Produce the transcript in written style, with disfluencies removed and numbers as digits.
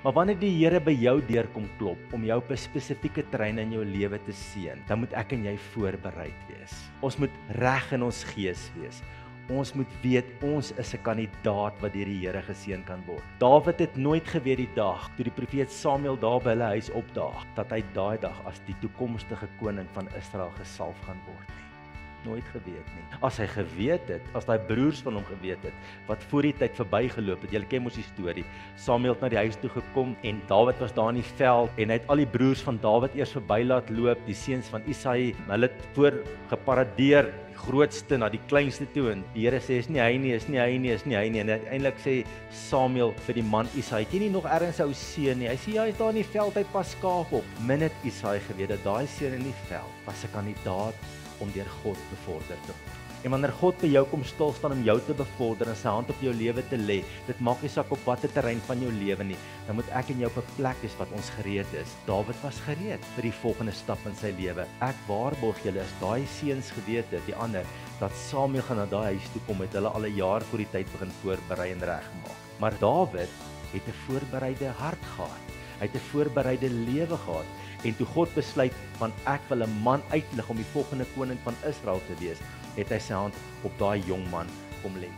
Maar wanneer die Here by jou deur kom klop om jou op 'n spesifieke terrein in jou lewe te seën, dan moet ek en jy voorbereid wees. Ons moet reg in ons gees wees. Ons moet weet, ons is 'n kandidaat wat deur die Here geseën kan word. Dawid het nooit geweet die dag, toe die profeet Samuel daar by hulle huis opdaag, dat hy daai dag as die toekomstige koning van Israel gesalf gaan word nie. Nooit geweet nie. As hy geweet het, as daai broers van hom geweet het, wat voor die tyd verbygeloop het, julle ken mos die storie, Samuel het na die huis toe gekom, en Dawid was daar in die veld, en hy het al die broers van Dawid eers verby laat loop, die seuns van Isaai, hulle het voor geparadeer, die grootste na die kleinste toe, en die Here sê, is nie hy nie, is nie hy nie, is nie hy nie, en uiteindelik sê Samuel vir die man Isaai, het jy nie nog ergens 'n ou seun nie? Hy sê, ja, hy is daar in die veld, hy pas skaap op. Min het Isaai geweet dat daai seun in die veld was 'n kandidaat om deur God bevorder te word. En wanneer God by jou kom stil staan om jou te bevorder en sy hand op jou lewe te lê, dit maak nie saak op watter terrein van jou lewe nie, dan moet ek en jy op 'n plek wees wat ons gereed is. Dawid was gereed vir die volgende stap in sy lewe. Ek waarborg julle, as daai seuns geweet het, die ander, dat Samuel gaan na daai huis toe kom, het hulle al 'n jaar voor die tyd begin voorberei en regmaak. Maar Dawid het 'n voorbereide hart gehad. Hy het 'n voorbereide lewe gehad. En toe God besluit van ek wil 'n man uitlig om die volgende koning van Israel te wees, het hy sy hand op daai jong man kom lê.